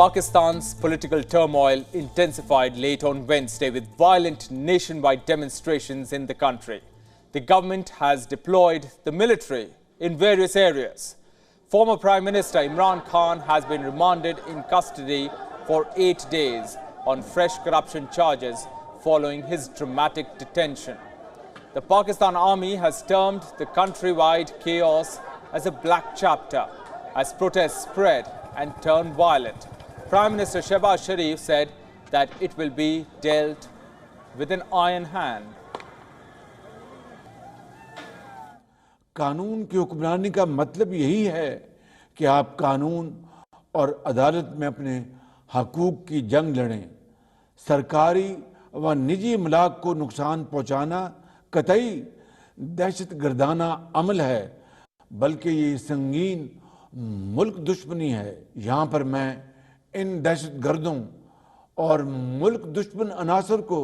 Pakistan's political turmoil intensified late on Wednesday with violent nationwide demonstrations in the country. The government has deployed the military in various areas. Former Prime Minister Imran Khan has been remanded in custody for 8 days on fresh corruption charges following his dramatic detention. The Pakistan Army has termed the countrywide chaos as a black chapter as protests spread and turned violent. Prime Minister Shehbaz Sharif said that it will be dealt with an iron hand. कानून की हुक्मरानी का मतलब यही है कि आप कानून और अदालत में अपने हकूक की जंग लड़ें। सरकारी व निजी इमलाक को नुकसान पहुंचाना कतई दहशतगर्दाना अमल है, बल्कि ये संगीन मुल्क दुश्मनी है। यहाँ पर मैं इन दहशतगर्दों और मुल्क दुश्मन अनासर को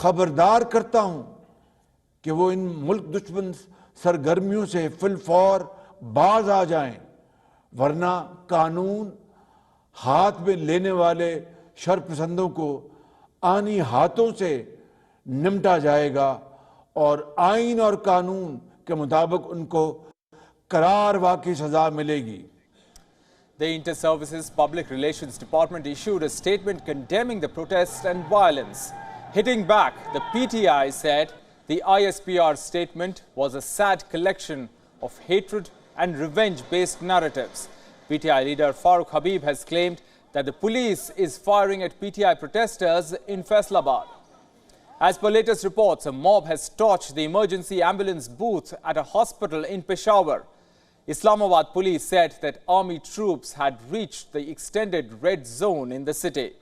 खबरदार करता हूँ कि वो इन मुल्क दुश्मन सरगर्मियों से फिलफौर बाज आ जाएं, वरना कानून हाथ में लेने वाले शरपसंदों को आनी हाथों से निमटा जाएगा और आइन और कानून के मुताबिक उनको करार वाक़ई सजा मिलेगी। The Inter-Services Public Relations Department issued a statement condemning the protests and violence. Hitting back, the PTI said the ISPR statement was a sad collection of hatred and revenge-based narratives. PTI leader Farooq Habib has claimed that the police is firing at PTI protesters in Faisalabad. As per latest reports, a mob has torched the emergency ambulance booth at a hospital in Peshawar. Islamabad police said that army troops had reached the extended red zone in the city.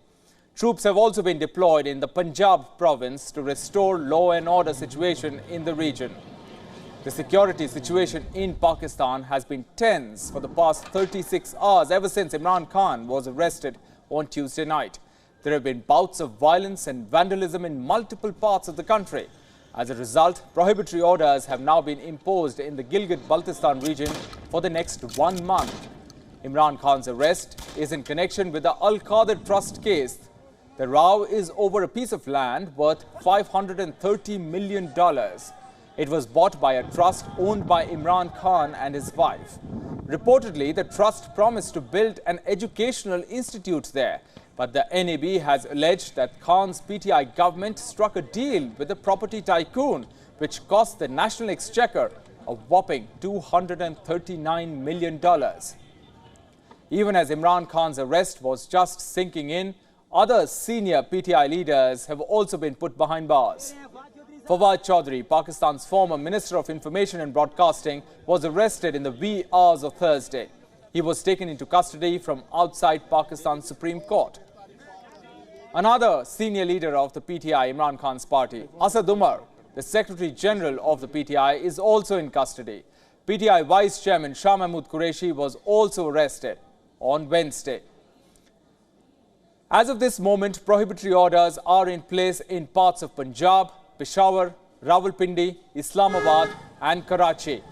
Troops have also been deployed in the Punjab province to restore law and order situation in the region. The security situation in Pakistan has been tense for the past 36 hours ever since Imran Khan was arrested on Tuesday night. There have been bouts of violence and vandalism in multiple parts of the country. As a result, prohibitory orders have now been imposed in the Gilgit-Baltistan region for the next 1 month. Imran Khan's arrest is in connection with the Al-Qadir Trust case. The row is over a piece of land worth $530 million. It was bought by a trust owned by Imran Khan and his wife. Reportedly, the trust promised to build an educational institute there, but the NAB has alleged that Khan's PTI government struck a deal with the property tycoon, which cost the National Exchequer a whopping $239 million. Even as Imran Khan's arrest was just sinking in, other senior PTI leaders have also been put behind bars. Fawad Chaudhry, Pakistan's former Minister of Information and Broadcasting, was arrested in the wee hours of Thursday. He was taken into custody from outside Pakistan's Supreme Court. Another senior leader of the PTI, Imran Khan's party, Asad Umar, the Secretary General of the PTI, is also in custody. PTI Vice Chairman Shah Mahmood Qureshi was also arrested on Wednesday. As of this moment, prohibitory orders are in place in parts of Punjab, Peshawar, Rawalpindi, Islamabad and Karachi.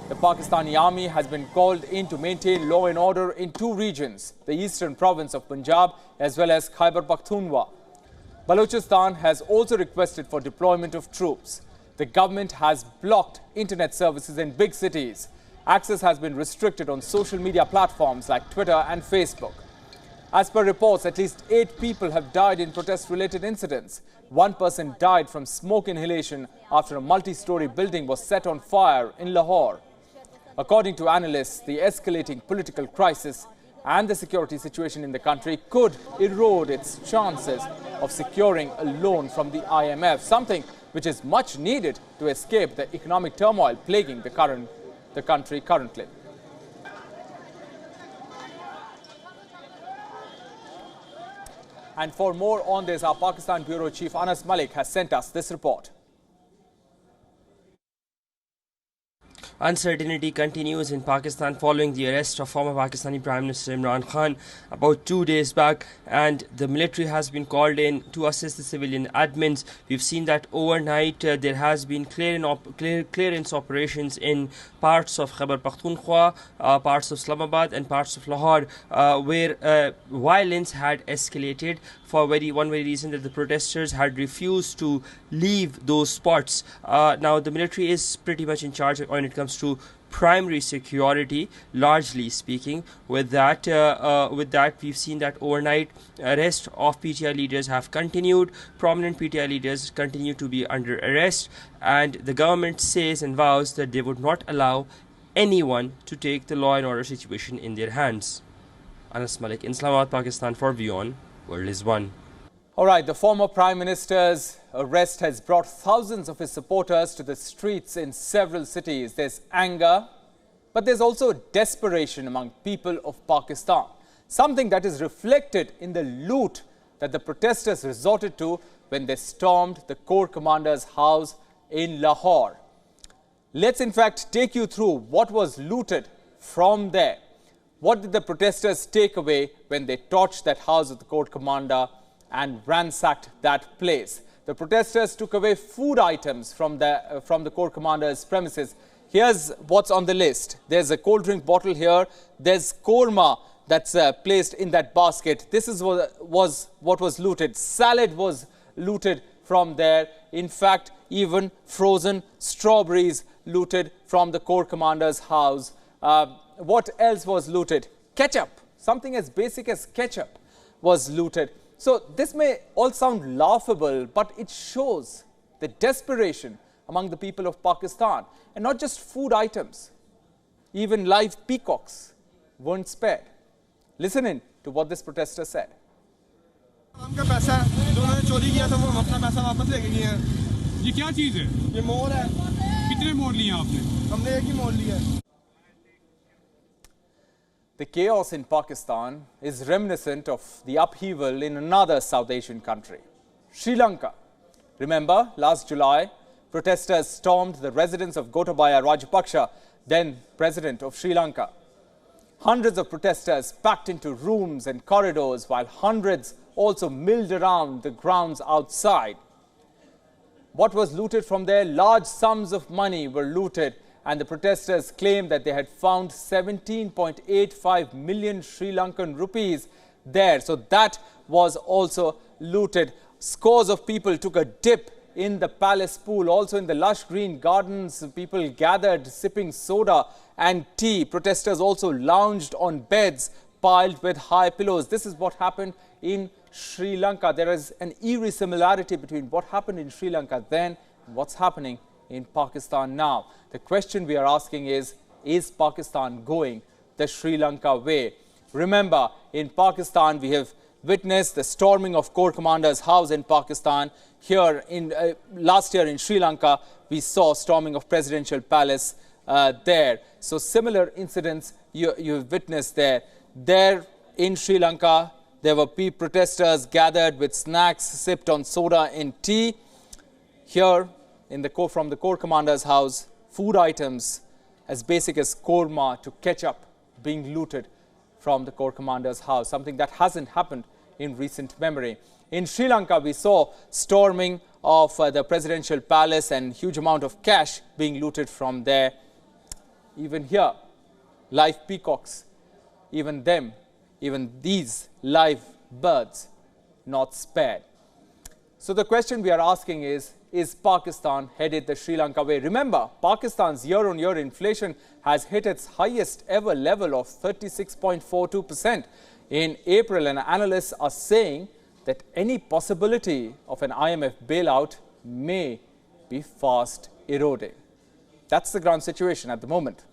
The Pakistani Army has been called in to maintain law and order in 2 regions, the eastern province of Punjab as well as Khyber Pakhtunkhwa. Balochistan has also requested for deployment of troops. The government has blocked internet services in big cities. Access has been restricted on social media platforms like Twitter and Facebook. As per reports, at least 8 people have died in protest-related incidents. 1 person died from smoke inhalation after a multi-story building was set on fire in Lahore. According to analysts, the escalating political crisis and the security situation in the country could erode its chances of securing a loan from the IMF, something which is much needed to escape the economic turmoil plaguing the country currently. And for more on this, our Pakistan Bureau Chief Anas Malik has sent us this report. Uncertainty continues in Pakistan following the arrest of former Pakistani Prime Minister Imran Khan about 2 days back, and the military has been called in to assist the civilian admins. We've seen that overnight there has been clearance operations in parts of Khyber Pakhtunkhwa, parts of Islamabad and parts of Lahore, where violence had escalated for one very reason that the protesters had refused to leave those spots. Now the military is pretty much in charge when it comes to primary security, largely speaking. With that, we've seen that overnight arrest of PTI leaders have continued. Prominent PTI leaders continue to be under arrest, and the government says and vows that they would not allow anyone to take the law and order situation in their hands. Anas Malik in Islamabad, Pakistan for WION. World is One. All right, the former Prime Minister's arrest has brought thousands of his supporters to the streets in several cities. There's anger, but there's also desperation among people of Pakistan, something that is reflected in the loot that the protesters resorted to when they stormed the Corp Commander's house in Lahore. Let's in fact take you through what was looted from there. What did the protesters take away when they torched that house of the Corp Commander and ransacked that place? The protesters took away food items from the Corp Commander's premises. Here's what's on the list. There's a cold drink bottle here. There's korma that's placed in that basket. This is what was looted. Salad was looted from there. In fact, even frozen strawberries looted from the Corp Commander's house. What else was looted? Ketchup. Something as basic as ketchup was looted. So this may all sound laughable, but it shows the desperation among the people of Pakistan. And not just food items. Even live peacocks weren't spared. Listen in to what this protester said. हमका पैसा जो उन्होंने चोरी किया था वो हम अपना पैसा वापस लेके गए हैं। ये क्या चीज़ है? ये मोर है। कितने मोर लिए आपने? हमने एक ही मोर लिया है। The chaos in Pakistan is reminiscent of the upheaval in another South Asian country, Sri Lanka. Remember, last July, protesters stormed the residence of Gotabaya Rajapaksa, then president of Sri Lanka. Hundreds of protesters packed into rooms and corridors, while hundreds also milled around the grounds outside. What was looted from there? Large sums of money were looted, and the protesters claimed that they had found 17.85 million Sri Lankan rupees there. So that was also looted. Scores of people took a dip in the palace pool. Also in the lush green gardens, people gathered sipping soda and tea. Protesters also lounged on beds piled with high pillows. This is what happened in Sri Lanka. There is an eerie similarity between what happened in Sri Lanka then and what's happening in Pakistan now. The question we are asking is Pakistan going the Sri Lanka way? Remember, in Pakistan, we have witnessed the storming of Corp Commander's house in Pakistan. Here, last year in Sri Lanka, we saw storming of presidential palace there. So similar incidents you've witnessed there. There in Sri Lanka, there were protesters gathered with snacks, sipped on soda and tea. Here, from the Corp Commander's house, food items as basic as korma to ketchup being looted from the Corp Commander's house, something that hasn't happened in recent memory. In Sri Lanka, we saw storming of the presidential palace and huge amount of cash being looted from there. Even here, live peacocks, even these live birds not spared. So the question we are asking is Pakistan headed the Sri Lanka way? Remember, Pakistan's year-on-year inflation has hit its highest ever level of 36.42% in April, and analysts are saying that any possibility of an IMF bailout may be fast eroding. That's the ground situation at the moment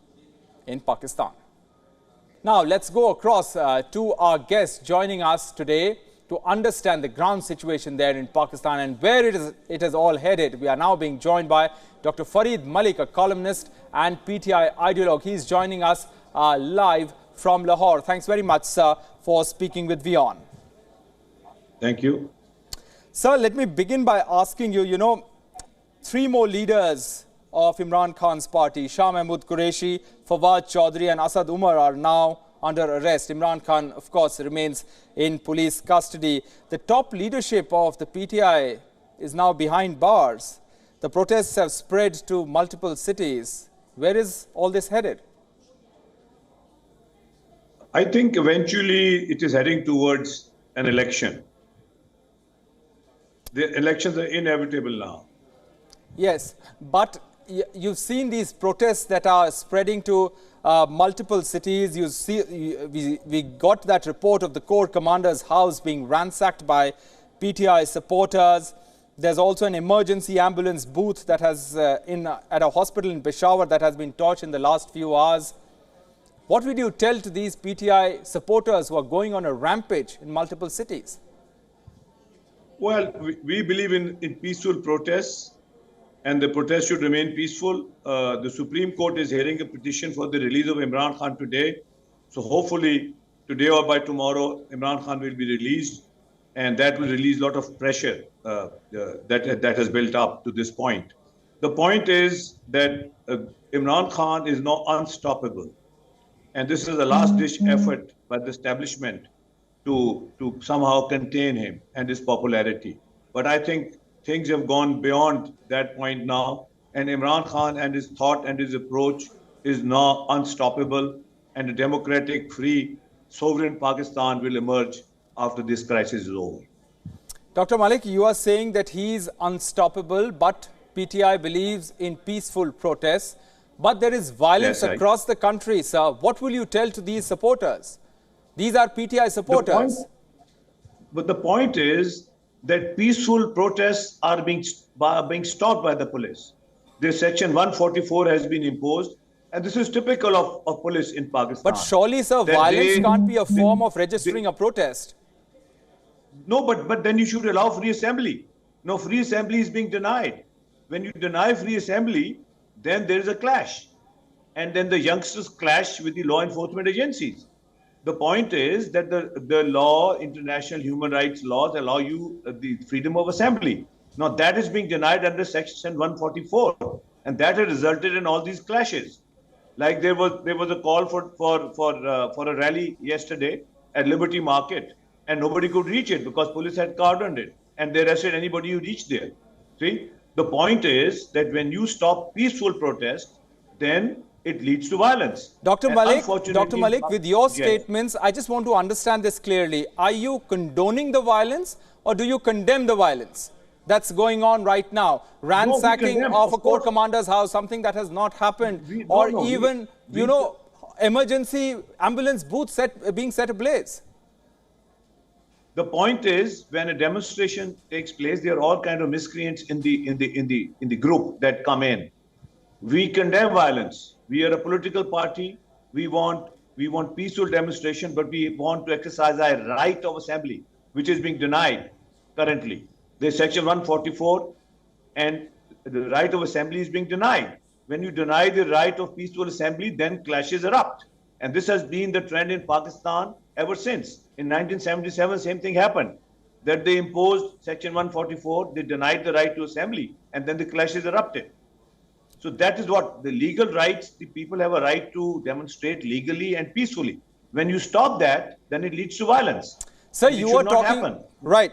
in Pakistan. Now, let's go across to our guest joining us today to understand the ground situation there in Pakistan and where it is all headed. We are now being joined by Dr. Fareed Malik, a columnist and PTI ideologue. He's joining us live from Lahore. Thanks very much, sir, for speaking with WION. Thank you. Sir, let me begin by asking you, 3 more leaders of Imran Khan's party, Shah Mahmood Qureshi, Fawad Chaudhry and Asad Umar are now under arrest. Imran Khan, of course, remains in police custody. The top leadership of the PTI is now behind bars. The protests have spread to multiple cities. Where is all this headed? I think eventually it is heading towards an election. The elections are inevitable now. Yes, but you've seen these protests that are spreading to multiple cities. You see, we got that report of the Corp Commander's house being ransacked by PTI supporters. There's also an emergency ambulance booth that has at a hospital in Peshawar that has been torched in the last few hours. What would you tell to these PTI supporters who are going on a rampage in multiple cities? Well, we believe in peaceful protests, and the protests should remain peaceful. The Supreme Court is hearing a petition for the release of Imran Khan today. So hopefully today or by tomorrow, Imran Khan will be released, and that will release a lot of pressure that has built up to this point. The point is that Imran Khan is now unstoppable. And this is a last-ditch effort by the establishment to somehow contain him and his popularity. But I think things have gone beyond that point now, and Imran Khan and his thought and his approach is now unstoppable, and a democratic, free, sovereign Pakistan will emerge after this crisis is over. Dr. Malik, you are saying that he is unstoppable, but PTI believes in peaceful protests. But there is violence across the country, sir. What will you tell to these supporters? These are PTI supporters. But the point is that peaceful protests are being stopped by the police. This section 144 has been imposed, and this is typical of police in Pakistan. But surely, sir, violence can't be a form of registering a protest. No, but then you should allow free assembly. No, free assembly is being denied. When you deny free assembly, then there is a clash. And then the youngsters clash with the law enforcement agencies. The point is that the law, international human rights laws, allow you the freedom of assembly. Now that is being denied under section 144. And that has resulted in all these clashes. Like there was a call for a rally yesterday at Liberty Market, and nobody could reach it because police had cordoned it, and they arrested anybody who reached there. See? The point is that when you stop peaceful protest, then it leads to violence. Dr. Malik, with your statements, I just want to understand this clearly. Are you condoning the violence, or do you condemn the violence that's going on right now? Ransacking of a Corp Commander's house, something that has not happened, emergency ambulance booths being set ablaze. The point is, when a demonstration takes place, there are all kinds of miscreants in the group that come in. We condemn violence. We are a political party. We want peaceful demonstration, but we want to exercise our right of assembly, which is being denied currently. There's section 144, and the right of assembly is being denied. When you deny the right of peaceful assembly, then clashes erupt. And this has been the trend in Pakistan ever since. In 1977, same thing happened, that they imposed section 144, they denied the right to assembly, and then the clashes erupted. So that is what the legal rights, the people have a right to demonstrate legally and peacefully. When you stop that, then it leads to violence. Sir, you are talking, right,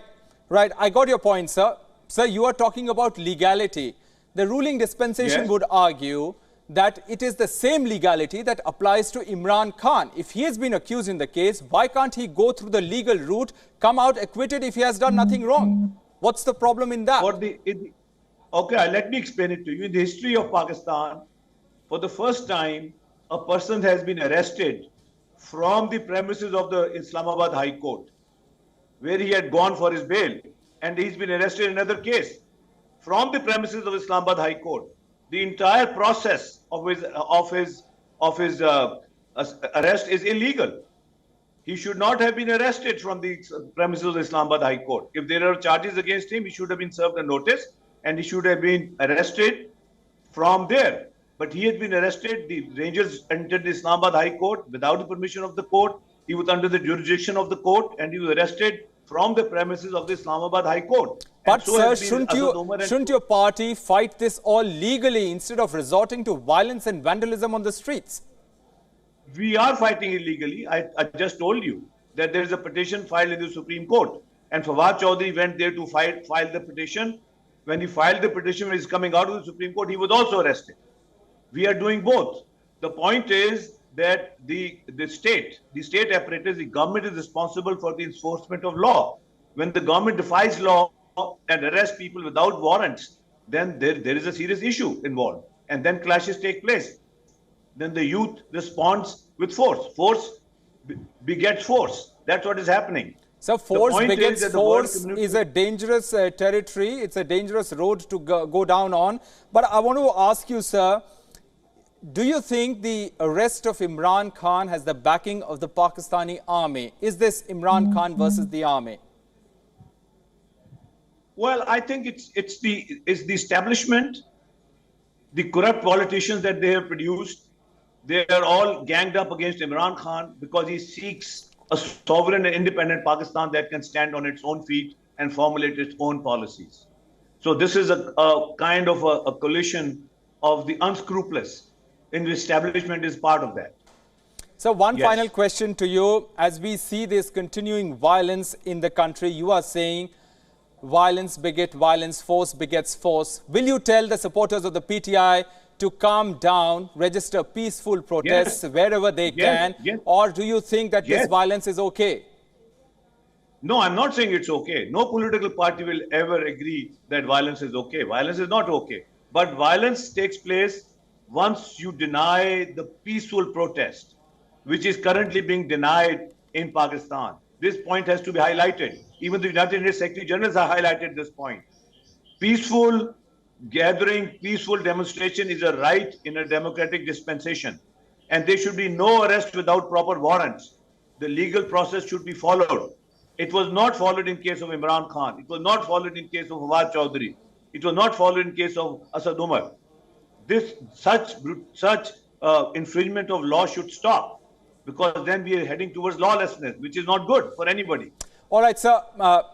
I got your point, sir. Sir, you are talking about legality. The ruling dispensation would argue that it is the same legality that applies to Imran Khan. If he has been accused in the case, why can't he go through the legal route, come out acquitted if he has done nothing wrong? What's the problem in that? Okay, let me explain it to you. In the history of Pakistan, for the first time, a person has been arrested from the premises of the Islamabad High Court, where he had gone for his bail, and he's been arrested in another case from the premises of Islamabad High Court. The entire process of his arrest is illegal. He should not have been arrested from the premises of the Islamabad High Court. If there are charges against him, he should have been served a notice, and he should have been arrested from there. But he had been arrested. The Rangers entered the Islamabad High Court without the permission of the court. He was under the jurisdiction of the court, and he was arrested from the premises of the Islamabad High Court. But so sir, has been shouldn't your party fight this all legally instead of resorting to violence and vandalism on the streets? We are fighting illegally. I just told you that there is a petition filed in the Supreme Court. And Fawad Chaudhry went there to file the petition. When he filed the petition, when he's coming out of the Supreme Court, he was also arrested. We are doing both. The point is that the state apparatus, the government is responsible for the enforcement of law. When the government defies law and arrests people without warrants, then there is a serious issue involved. And then clashes take place. Then the youth responds with force. Force begets force. That's what is happening. So force begets force is a dangerous territory. It's a dangerous road to go down on. But I want to ask you, sir, do you think the arrest of Imran Khan has the backing of the Pakistani army? Is this Imran Khan versus the army? Well, I think it's the establishment, the corrupt politicians that they have produced. They are all ganged up against Imran Khan because he seeks a sovereign and independent Pakistan that can stand on its own feet and formulate its own policies. So this is a kind of a coalition of the unscrupulous, and the establishment is part of that. So one final question to you. As we see this continuing violence in the country, you are saying violence begets violence, force begets force. Will you tell the supporters of the PTI to calm down, register peaceful protests wherever they can? Or do you think that this violence is okay? No, I'm not saying it's okay. No political party will ever agree that violence is okay. Violence is not okay. But violence takes place once you deny the peaceful protest, which is currently being denied in Pakistan. This point has to be highlighted. Even the United Nations Secretary Generals have highlighted this point. Peaceful gathering, peaceful demonstration is a right in a democratic dispensation. And there should be no arrest without proper warrants. The legal process should be followed. It was not followed in case of Imran Khan. It was not followed in case of Fawad Chaudhry. It was not followed in case of Asad Umar. Such infringement of law should stop, because then we are heading towards lawlessness, which is not good for anybody. All right, sir.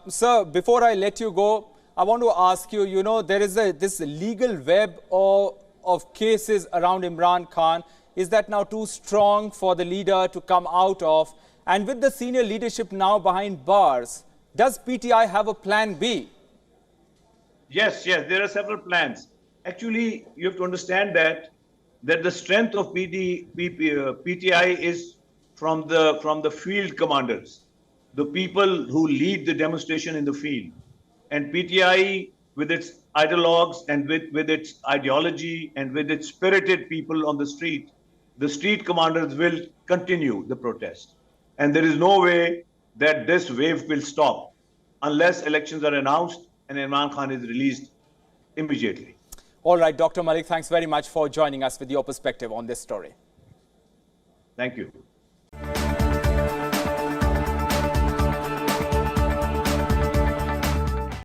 Sir, before I let you go, I want to ask you, you know, there is this legal web of cases around Imran Khan. Is that now too strong for the leader to come out of? And with the senior leadership now behind bars, does PTI have a plan B? Yes, there are several plans. Actually, you have to understand that the strength of PTI is from the field commanders, the people who lead the demonstration in the field. And PTI, with its ideologues and with its ideology and with its spirited people on the street commanders will continue the protest. And there is no way that this wave will stop unless elections are announced and Imran Khan is released immediately. All right, Dr. Malik, thanks very much for joining us with your perspective on this story. Thank you.